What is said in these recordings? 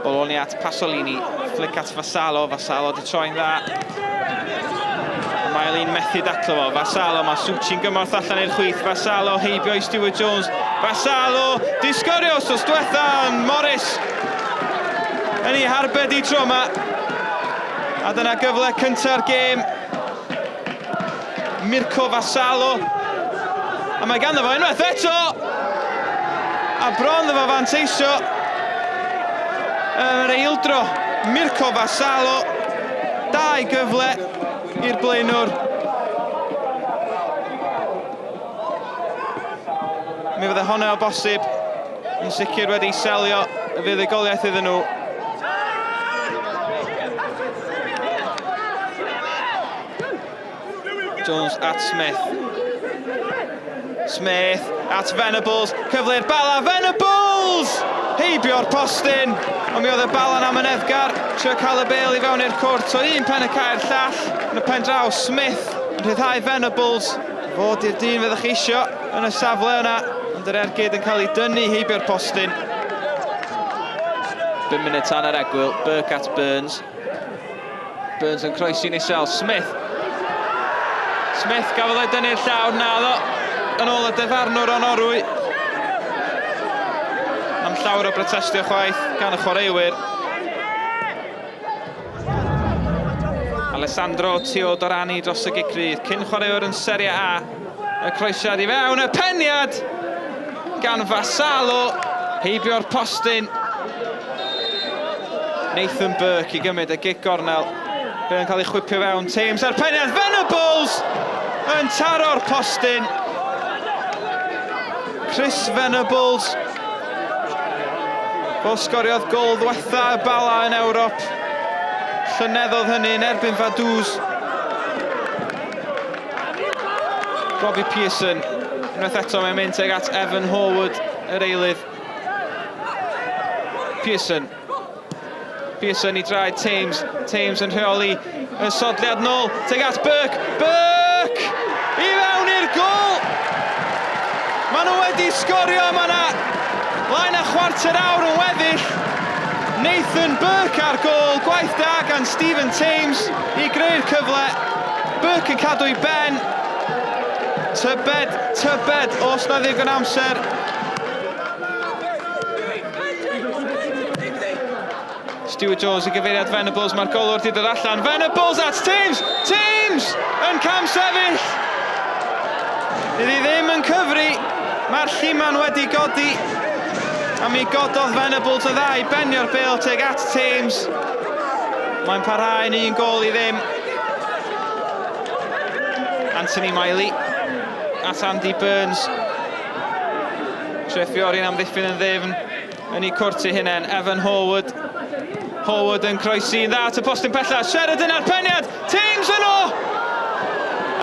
Bologna at Pasolini, flick at Vassallo, Vassallo di troi'n dda. Mae Eileen methu daclo fo, Vassallo, mae Suchi'n gymorth allan i'r chwith, Vassallo heibio i Stewart Jones, Vassallo, di sgorio sos diwethan, Morris yn ei harbed i tro yma. A dyna gyfle cynta'r gêm. Mirko Vassallo. A mae ganddo fo unwaith eto. A bron efo fanteisio. Yr eildro, Mirko Vassallo. 2 gyfle i'r blaenwr. Mi fydde honno o bosib. Yn sicr wedi selio y fuddugoliaeth iddyn nhw. Jones at Smith. Smith at Venables. Cyfle'r Bala, Venables! Heibio'r postyn. Ond mi oedd y Bala'n am yn eddgar. Trio cael y bêl i fewn i'r cwrt. O un pen y cae'r llall. Yn y pen draw, Smith yn rhyddhau Venables. Fod i'r dyn fyddwch chi isio yn y safle yna. Ond yr ergyd yn cael ei dynnu heibio'r postyn. 5 munud tan yr egwyl. Burke at Burns. Burns yn croesi'n isel. Smith. Smith gafodd ei dynnu'r llawr na ddo. Yn ôl y defarnwr o'n orwy. Am llawer o protestio chwaith gan y chwaraewyr. Alessandro Teodorani dros y gigrydd. Cyn chwaraewr yn Serie A. Y croesiad i fewn, y peniad gan Vassallo. Heibio'r postyn. Nathan Burke i gymryd y gig gornel. Be yn cael ei chwipio fewn. Thames a'r peniad. Venables yn taro'r postyn. Chris Venables. Fo sgoriodd gol ddwetha y Bala yn Ewrop. Llyneddodd hynny yn erbyn Vaduz. Robbie Pearson. Unwaith eto mae'n mynd tuag at Evan Horwood, yr eilydd. Pearson. Pearson i draed Thames. Thames yn rheoli y sodliad nôl. Tuag at Burke. Burke! I fewn i'r gol! Maen nhw wedi sgorio, mae yna lain a chwarter awr yn weddill. Nathan Burke ar gol, gwaith da gan Stephen Thames i greu'r cyfle. Burke yn cadw i ben. Tybed, os na ddigon amser. Stewart Jones i gyfeiriad Venables, mae'r golwr wedi dod allan. Venables at Thames! Thames yn cam sefyll! Bydd hi ddim yn cyfri. Mae'r lliman wedi godi. A mi gododd Venables y dda i benio'r bêl tuag at Thames. Mae'n parhau yn 1 gol i ddim. Anthony Miley at Andy Burns. Tre Fiori yn amddiffyn yn ddifn. Yn ei cwrt i hunain, Evan Horwood. Horwood yn croesi'n dda at y postyn pella. Sheridan a'r peniad. Thames yno!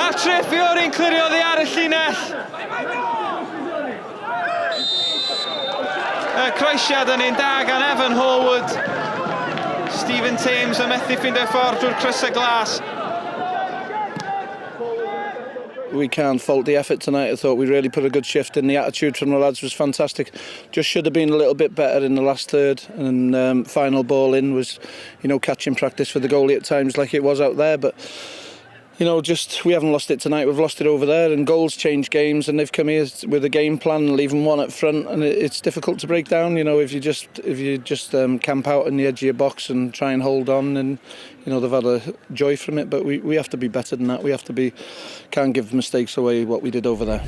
A Tre Fiori'n clirio ddi ar y llinell. Y croesiad yn un da gan Evan Horwood. Stephen Thames yn methu ffeindio ffordd drwy'r crysau glas. We can't fault the effort tonight. I thought we really put a good shift in. The attitude from the lads was fantastic. Just should have been a little bit better in the last third. And final ball in was, you know, catching practice for the goalie at times like it was out there. But, you know, just we haven't lost it tonight. We've lost it over there. And goals change games. And they've come here with a game plan, leaving one at front. And it's difficult to break down. You know, if you just camp out in the edge of your box and try and hold on, and you know, they've had a joy from it. But we have to be better than that. We have to be, can't give mistakes away what we did over there.